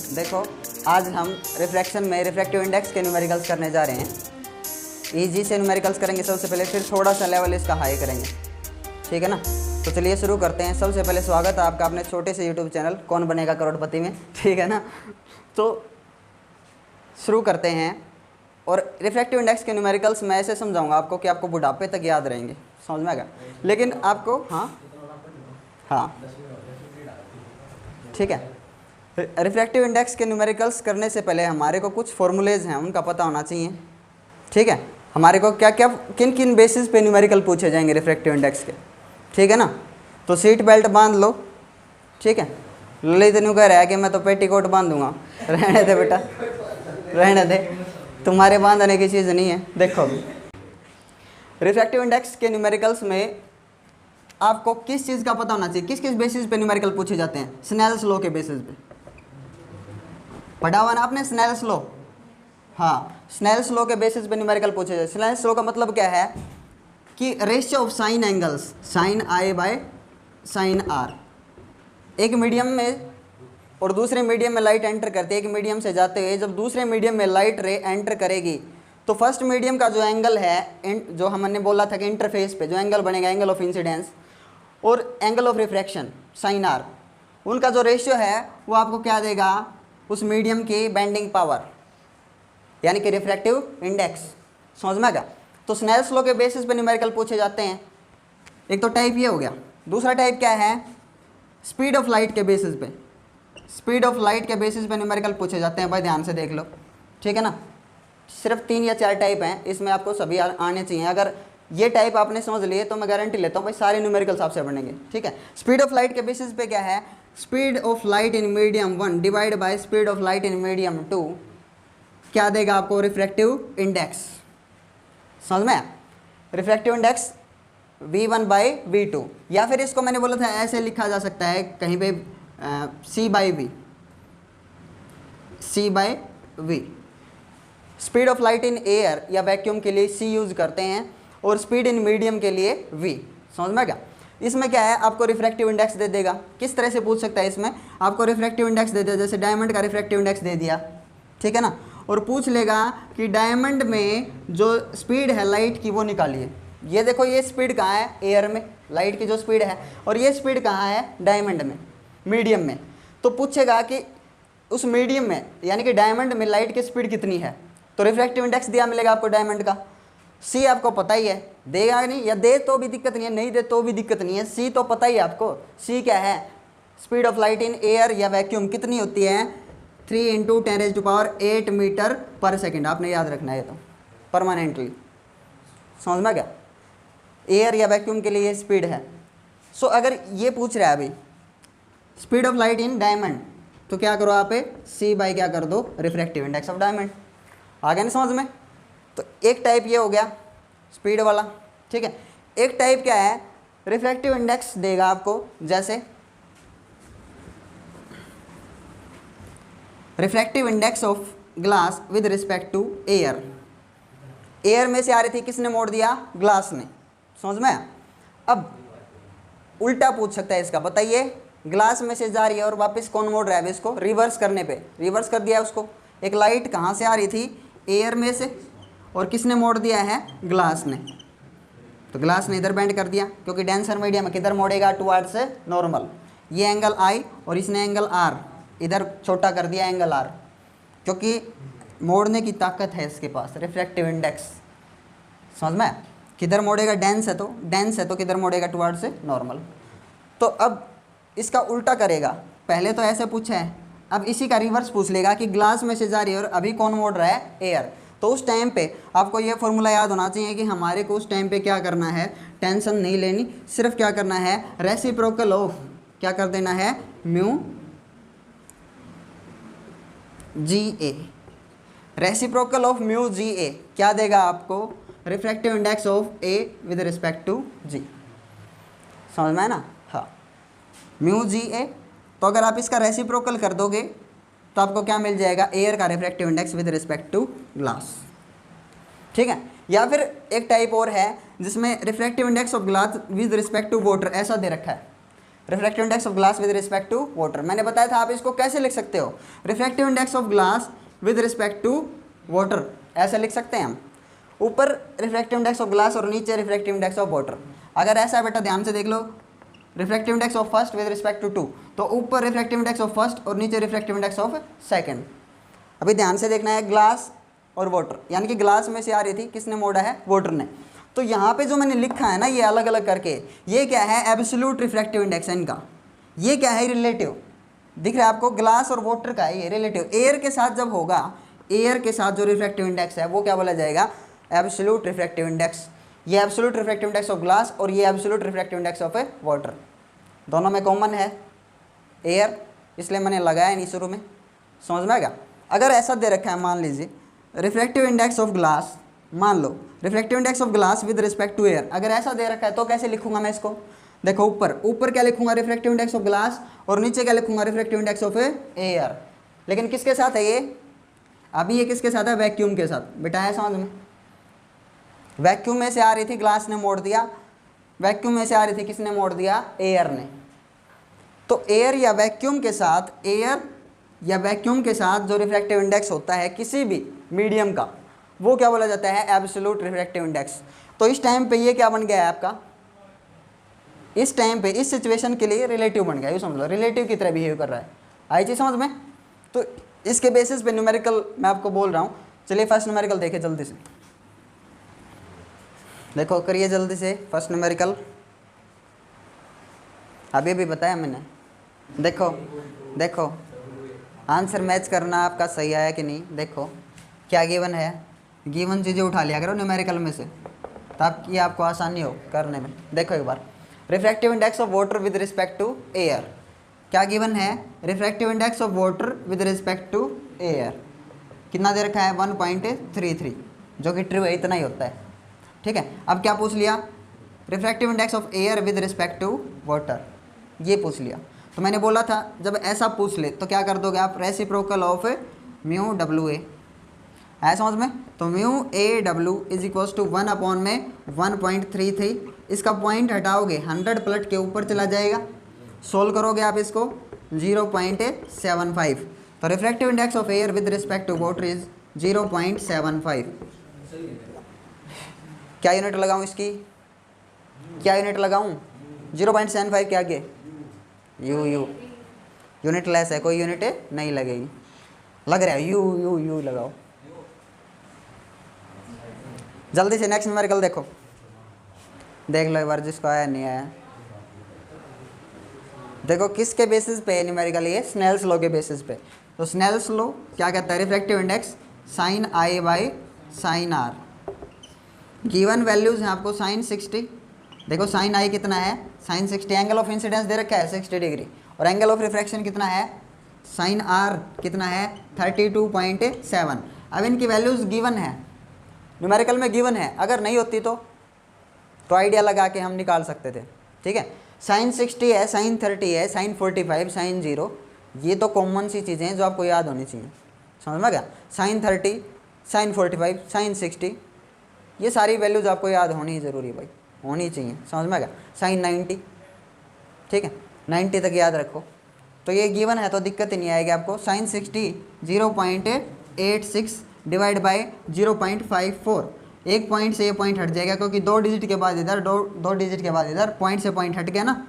देखो आज हम रिफ्रैक्शन में रिफ्रैक्टिव इंडेक्स के न्यूमेरिकल्स करने जा रहे हैं। इजी से न्यूमेरिकल्स करेंगे सबसे पहले, फिर थोड़ा सा लेवल इसका हाई करेंगे, ठीक है ना। तो चलिए शुरू करते हैं। सबसे पहले स्वागत है आपका अपने छोटे से यूट्यूब चैनल कौन बनेगा करोड़पति में, ठीक है ना। तो शुरू करते हैं। और रिफ्रैक्टिव इंडेक्स के न्यूमेरिकल्स मैं ऐसे समझाऊंगा आपको कि आपको बुढ़ापे तक याद रहेंगे, समझ में आएगा। लेकिन आपको हाँ ठीक है। रिफ्रैक्टिव इंडेक्स के न्यूमेरिकल्स करने से पहले हमारे को कुछ फॉर्मूलेज हैं उनका पता होना चाहिए, ठीक है। हमारे को क्या क्या किन किन बेसिस पे न्यूमेरिकल पूछे जाएंगे रिफ्रैक्टिव इंडेक्स के, ठीक है ना। तो सीट बेल्ट बांध लो, ठीक है। ललित न्यू कह रहा है कि मैं तो पेटीकोट बांधूंगा। रहने दे बेटा, रहने दे, तुम्हारे बांधने की चीज़ नहीं है। देखो रिफ्रैक्टिव इंडेक्स के न्यूमेरिकल्स में आपको किस चीज़ का पता होना चाहिए, किस किस बेसिस पे न्यूमेरिकल पूछे जाते हैं। स्नेल्स लॉ के बेसिस पे पढ़ा हुआ ना आपने, स्नेल्स लॉ। हाँ, स्नेल्स लॉ के बेसिस पे न्यूमेरिकल पूछे जाते हैं। स्नेल्स लॉ का मतलब क्या है कि ratio of sine angles, sine i by sine r. एक मीडियम में और दूसरे मीडियम में लाइट एंटर करती है, एक मीडियम से जाते हुए जब दूसरे मीडियम में लाइट रे एंटर करेगी तो फर्स्ट मीडियम का जो एंगल है, जो हमने बोला था कि इंटरफेस पे जो एंगल बनेगा, एंगल ऑफ इंसिडेंस और angle of refraction sine r, उनका जो रेशियो है वो आपको क्या देगा, उस मीडियम की बेंडिंग पावर यानी कि रिफ्रैक्टिव इंडेक्स, समझ में आ गया। तो स्नेल्स लॉ के बेसिस पे न्यूमेरिकल पूछे जाते हैं। एक तो टाइप ये हो गया। दूसरा टाइप क्या है, स्पीड ऑफ लाइट के बेसिस पे, स्पीड ऑफ लाइट के बेसिस पे न्यूमेरिकल पूछे जाते हैं। भाई ध्यान से देख लो, ठीक है ना। सिर्फ 3 या 4 टाइप हैं, इसमें आपको सभी आने चाहिए। अगर ये टाइप आपने समझ लिए तो मैं गारंटी लेता हूँ भाई सारे न्यूमेरिकल्स आपसे बनेंगे, ठीक है। स्पीड ऑफ लाइट के बेसिस पे क्या है, speed of light in medium 1 divide by speed of light in medium 2 क्या देगा आपको, रिफ्रैक्टिव इंडेक्स, समझ में। Refractive index V1 by V2, या फिर इसको मैंने बोला था ऐसे लिखा जा सकता है कहीं पे C by V, C by V। Speed of light in air या वैक्यूम के लिए C यूज़ करते हैं और स्पीड इन मीडियम के लिए V, समझ में क्या। इसमें क्या है, आपको रिफ्रैक्टिव इंडेक्स दे देगा। किस तरह से पूछ सकता है, इसमें आपको रिफ्रैक्टिव इंडेक्स दे दिया, जैसे डायमंड का रिफ्रैक्टिव इंडेक्स दे दिया, ठीक है ना। और पूछ लेगा कि डायमंड में जो स्पीड है लाइट की वो निकालिए। ये देखो ये स्पीड कहाँ है, एयर में लाइट की जो स्पीड है, और ये स्पीड कहाँ है, डायमंड में, मीडियम में। तो पूछेगा कि उस मीडियम में यानी कि डायमंड में लाइट की स्पीड कितनी है। तो रिफ्रैक्टिव इंडेक्स दिया मिलेगा आपको डायमंड का। सी आपको पता ही है, देगा नहीं, या दे तो भी दिक्कत नहीं है, नहीं दे तो भी दिक्कत नहीं है। सी तो पता ही है आपको, सी क्या है, speed of light in air या वैक्यूम कितनी होती है, 3 × 10⁸ मीटर पर सेकेंड। आपने याद रखना है, तो परमानेंटली, समझ में क्या। एयर या वैक्यूम के लिए ये स्पीड है। सो अगर ये पूछ रहा है अभी speed of light in diamond, तो क्या करो आप सी बाई क्या कर दो, रिफ्रैक्टिव इंडेक्स ऑफ डायमंड। आ गया ना समझ में। तो एक टाइप ये हो गया स्पीड वाला, ठीक है। एक टाइप क्या है, रिफ्रैक्टिव इंडेक्स देगा आपको, जैसे refractive index of glass with respect to air. Air में से आ रही थी, किसने मोड़ दिया, ग्लास ने, समझ में। अब उल्टा पूछ सकता है इसका, बताइए ग्लास में से जा रही है और वापस कौन मोड़ रहा है, इसको रिवर्स करने पे रिवर्स कर दिया उसको। एक लाइट कहाँ से आ रही थी, एयर में से, और किसने मोड़ दिया है, ग्लास ने। तो ग्लास ने इधर बेंड कर दिया, क्योंकि डेंसर मीडियम में किधर मोड़ेगा, टुवर्ड्स नॉर्मल। ये एंगल आई और इसने एंगल आर इधर छोटा कर दिया, एंगल आर, क्योंकि मोड़ने की ताकत है इसके पास, रिफ्रैक्टिव इंडेक्स, समझ में। किधर मोड़ेगा, डेंस है तो किधर मोड़ेगा, टुवर्ड्स नॉर्मल। तो अब इसका उल्टा करेगा, पहले तो ऐसे पूछा है, अब इसी का रिवर्स पूछ लेगा कि ग्लास में से जा रही है और अभी कौन मोड़ रहा है, एयर। तो उस टाइम पे आपको ये फॉर्मूला याद होना चाहिए कि हमारे को उस टाइम पे क्या करना है, टेंशन नहीं लेनी, सिर्फ क्या करना है, रेसिप्रोकल ऑफ क्या कर देना है, mu g a. Reciprocal of mu g a क्या देगा आपको, refractive index of a with respect to g, समझ में है ना। हाँ, म्यू जी ए। तो अगर आप इसका रेसिप्रोकल कर दोगे तो आपको क्या मिल जाएगा, एयर का refractive index with respect to glass, ठीक है। या फिर एक टाइप और है जिसमें refractive index of glass with respect to water ऐसा दे रखा है। Refractive index of glass with respect to water. मैंने बताया था आप इसको कैसे लिख सकते हो, refractive index of glass with respect to water, ऐसे लिख सकते हैं हम। ऊपर रिफ्रैक्टिव इंडेक्स ऑफ ग्लास और नीचे रिफ्रैक्टिव इंडेक्स ऑफ वाटर। अगर ऐसा है बेटा ध्यान से देख लो, refractive index of first with respect to 2, तो ऊपर रिफ्रैक्टिव इंडेक्स ऑफ फर्स्ट और नीचे रिफ्रैक्टिव इंडेक्स ऑफ सेकंड। अभी ध्यान से देखना है, ग्लास और वाटर, यानी कि ग्लास में से आ रही थी, किसने मोड़ा है, वाटर ने। तो यहाँ पे जो मैंने लिखा है ना ये अलग अलग करके, ये क्या है, एब्सोल्यूट रिफ्रैक्टिव इंडेक्स है इनका। ये क्या है, रिलेटिव। दिख रहा है आपको, ग्लास और वाटर का है ये रिलेटिव। एयर के साथ जब होगा, एयर के साथ जो रिफ्रैक्टिव इंडेक्स है वो क्या बोला जाएगा, एब्सोल्यूट रिफ्रैक्टिव इंडेक्स। ये absolute refractive index of glass और ये absolute refractive index of water, दोनों में कॉमन है एयर, इसलिए मैंने लगाया नहीं शुरू में। समझ में आएगा। अगर ऐसा दे रखा है, मान लीजिए रिफ्रैक्टिव इंडेक्स ऑफ ग्लास, मान लो refractive index of glass with respect to air, अगर ऐसा दे रखा है तो कैसे लिखूंगा मैं इसको, देखो ऊपर क्या लिखूंगा, रिफ्रैक्टिव इंडेक्स ऑफ ग्लास, और नीचे क्या लिखूंगा, रिफ्रैक्टिव इंडेक्स ऑफ एयर। लेकिन किसके साथ है ये, अभी ये किसके साथ है, वैक्यूम के साथ। बेटा है समझ में, वैक्यूम में से आ रही थी, ग्लास ने मोड़ दिया, वैक्यूम में से आ रही थी, किसने मोड़ दिया, एयर ने। तो एयर या वैक्यूम के साथ, एयर या वैक्यूम के साथ जो रिफ्रैक्टिव इंडेक्स होता है किसी भी मीडियम का, वो क्या बोला जाता है, एब्सोल्यूट रिफ्रैक्टिव इंडेक्स। तो इस टाइम पे ये क्या बन गया है आपका, इस टाइम पे इस सिचुएशन के लिए रिलेटिव बन गया, ये समझ लो, रिलेटिव की तरह बिहेव कर रहा है। आई चीज समझ में। तो इसके बेसिस पे न्यूमेरिकल मैं आपको बोल रहा हूँ। चलिए फर्स्ट न्यूमेरिकल देखे जल्दी से, देखो करिए जल्दी से फर्स्ट न्यूमेरिकल। अभी भी बताया मैंने, देखो देखो आंसर मैच करना आपका सही आया कि नहीं। देखो क्या गिवन है, गिवन चीज़ें उठा लिया करो न्यूमेरिकल में से, ताकि आपको आसानी हो करने में। देखो एक बार, refractive index of water with respect to air, क्या गिवन है, refractive index of water with respect to air कितना दे रखा है, 1.33, जो कि ट्रू है, इतना ही होता है। ठीक है, अब क्या पूछ लिया, refractive index of air with respect to water, ये पूछ लिया। तो मैंने बोला था जब ऐसा पूछ ले तो क्या कर दोगे आप, रेसिप्रोकल ऑफ म्यू डब्ल्यू ए, है समझ में। तो म्यू ए डब्ल्यू इज इक्वल्स टू 1 अपॉन में 1.33, इसका पॉइंट हटाओगे 100 पलट के ऊपर चला जाएगा, सोल्व करोगे आप इसको 0.75। तो refractive index of air with respect to water is 0.75। क्या यूनिट लगाऊं इसकी, क्या यूनिट लगाऊं, 0.75 क्या के यू यूनिट लेस है, कोई यूनिट नहीं लगेगी, लग रहा है यू लगाओ। जल्दी से नेक्स्ट न्यूमेरिकल देखो, देख लो एक बार जिसको आया नहीं आया। देखो किसके बेसिस पे न्यूमेरिकल, ये स्नेल्स लॉ के बेसिस पे। तो स्नेल्स लॉ क्या कहता है, refractive index sine i by sine r, given values हैं आपको साइन 60, देखो साइन आई कितना है, साइन 60, एंगल ऑफ इंसिडेंस दे रखा है 60 डिग्री, और एंगल ऑफ रिफ्रैक्शन कितना है, साइन आर कितना है 32.7। अब इनकी वैल्यूज गिवन है, न्यूमेरिकल में गिवन है, अगर नहीं होती तो आइडिया लगा के हम निकाल सकते थे। ठीक है, साइन 60 है, साइन 30 है, साइन 45, साइन 0, ये तो कॉमन सी चीज़ें हैं जो आपको याद होनी चाहिए। समझ में गया, साइन 30, साइन 45, साइन 60, ये सारी वैल्यूज आपको याद होनी ही ज़रूरी भाई, होनी चाहिए। समझ में गया, साइन 90, ठीक है 90 तक याद रखो। तो ये गिवन है तो दिक्कत ही नहीं आएगी आपको। साइन 60 0.86 डिवाइड बाई 0.54, एक पॉइंट से ये पॉइंट हट जाएगा क्योंकि 2 डिजिट के बाद इधर, दो डिजिट के बाद इधर, पॉइंट से पॉइंट हट गया ना,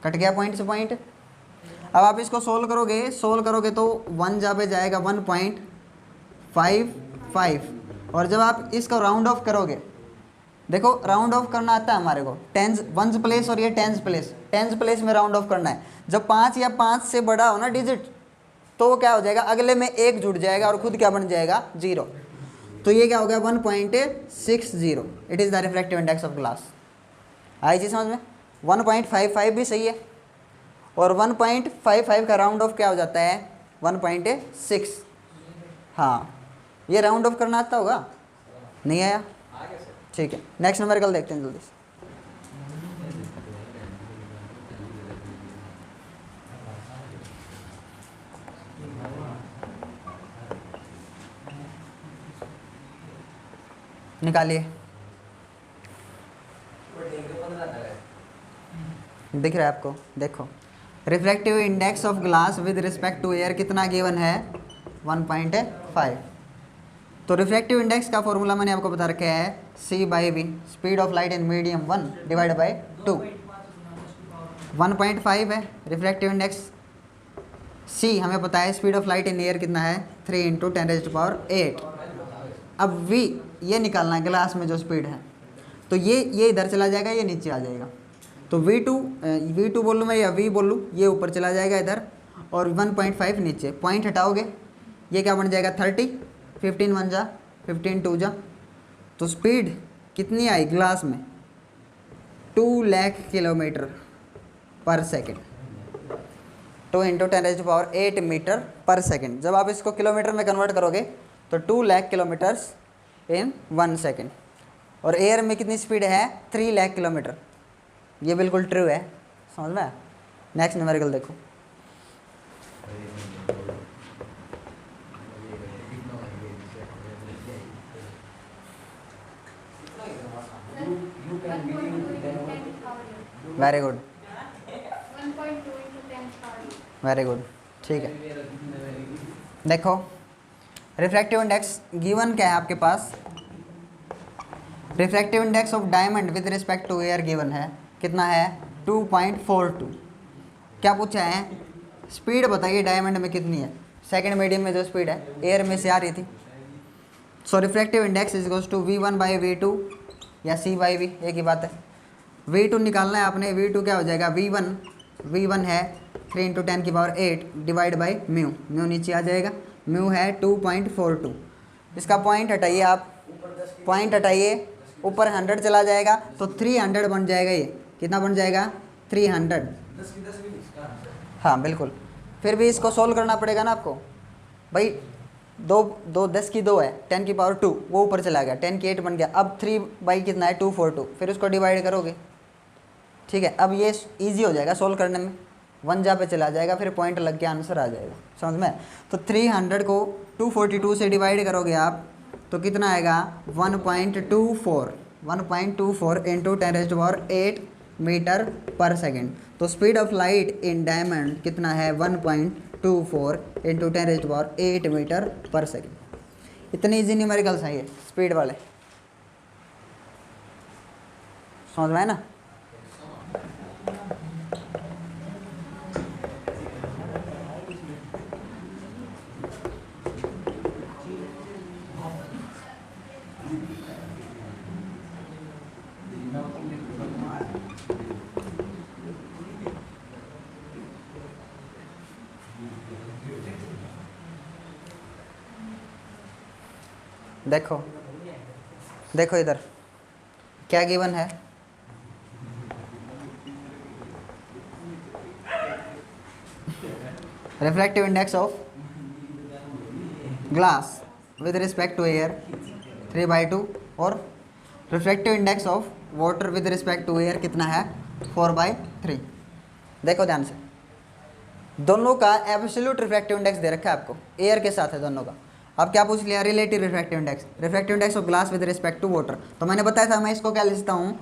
कट गया पॉइंट से पॉइंट। अब आप इसको सोल्व करोगे तो 1 जा पे जाएगा 1.55, और जब आप इसको राउंड ऑफ करोगे, देखो राउंड ऑफ करना आता है हमारे को, टेंस वंस प्लेस और ये टेंस प्लेस में राउंड ऑफ करना है। जब 5 या 5 से बड़ा हो ना डिजिट, तो वो क्या हो जाएगा, अगले में 1 जुड़ जाएगा और खुद क्या बन जाएगा, 0। तो ये क्या हो गया 1.60, it is the refractive index of glass. आई चीज़ समझ में। 1.55 भी सही है, और 1.55 का राउंड ऑफ क्या हो जाता है 1.6। हाँ, ये राउंड ऑफ करना आता होगा, नहीं आया, ठीक है। नेक्स्ट न्यूमेरिकल देखते हैं जल्दी से। निकालिए। दिख रहा है आपको? देखो, refractive index of glass with respect to air कितना गिवन है? 1.5। तो रिफ्रैक्टिव इंडेक्स का फॉर्मूला मैंने आपको बता रखा है C/V, speed of light in medium 1 divide by 2। 1.5 है रिफ्रैक्टिव इंडेक्स। C हमें पता है speed of light in air कितना है? 3 × 10⁸। अब V ये निकालना है ग्लास में जो स्पीड है, तो ये इधर चला जाएगा, ये नीचे आ जाएगा। तो V2 बोल लूँ मैं या V बोल लूँ, ये ऊपर चला जाएगा इधर, और 1.5 नीचे। पॉइंट हटाओगे, ये क्या बन जाएगा? 30। 15 1 जा, 15 2 जा, तो स्पीड कितनी आई ग्लास में? 2 लाख किलोमीटर पर सेकेंड। 2 × 10⁸ मीटर पर सेकेंड। जब आप इसको किलोमीटर में कन्वर्ट करोगे तो 2 लाख किलोमीटर्स इन 1 सेकेंड। और एयर में कितनी स्पीड है? 3 लाख किलोमीटर। ये बिल्कुल ट्रू है, समझ में? नेक्स्ट न्यूमेरिकल देखो। वेरी गुड, वेरी गुड, ठीक है। देखो, रिफ्रैक्टिव इंडेक्स गिवन क्या है आपके पास? Refractive index of diamond with respect to air given है, कितना है? 2.42। क्या पूछा है? स्पीड बताइए डायमंड में कितनी है? सेकंड मीडियम में जो स्पीड है एयर में से आ रही थी। So refractive index is equals to V1/V2 या C/V, एक ही बात है। V2 निकालना है आपने। V2 क्या हो जाएगा? V1 है 3 × 10⁸ डिवाइड बाई म्यू। म्यू नीचे आ जाएगा, म्यू है 2.42। इसका पॉइंट हटाइए आप, पॉइंट हटाइए, ऊपर 100 चला जाएगा तो 300 बन जाएगा। ये कितना बन जाएगा? 300। हाँ बिल्कुल। फिर भी इसको सोल्व करना पड़ेगा ना आपको भाई। 10 की 2 है, 10⁻², वो ऊपर चला गया, 10 की 8 बन गया। अब 3 कितना है? 242। फिर उसको डिवाइड करोगे, ठीक है। अब ये इजी हो जाएगा सोल्व करने में, 1 जा पे चला जाएगा, फिर पॉइंट लग के आंसर आ जाएगा, समझ में? तो 300 को 242 से डिवाइड करोगे आप तो कितना आएगा? 1.24 × 10⁸ मीटर पर सेकेंड। तो speed of light in diamond कितना है? 1.24 × 10⁸ मीटर पर सेकेंड। इतनी इजी न्यूमेरिकल्स हैं ये स्पीड वाले, समझ में है ना? देखो देखो इधर क्या गिवन है? Refractive index of glass with respect to air 3/2 और refractive index of water with respect to air कितना है? 4/3। देखो ध्यान से, दोनों का एब्सोल्यूट रिफ्रैक्टिव इंडेक्स दे रखा है आपको, एयर के साथ है दोनों का। अब क्या पूछ लिया? Relative refractive index. Refractive index of glass with respect to water, तो मैंने बताया था मैं इसको क्या लिखता हूँ?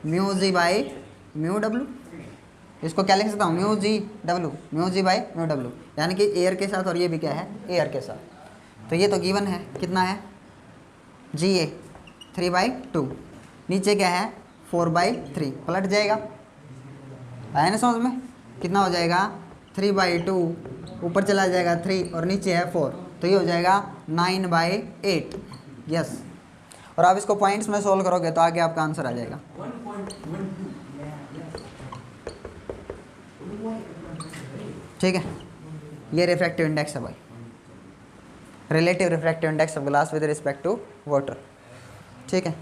μg/μw। इसको क्या लिख सकता हूँ? μg/μw, यानी कि एयर के साथ, और ये भी क्या है? एयर के साथ। तो ये तो गिवन है, कितना है? Ga 3/2, नीचे क्या है? 4/3, पलट जाएगा, आया ना समझ में? कितना हो जाएगा? 3/2, ऊपर चला जाएगा 3 और नीचे है 4, तो ये हो जाएगा 9/8। यस, और आप इसको पॉइंट्स में सोल्व करोगे तो आगे आपका आंसर आ जाएगा। ठीक है, ये रिफ्रैक्टिव इंडेक्स है भाई, relative refractive index of glass with respect to water. ठीक है।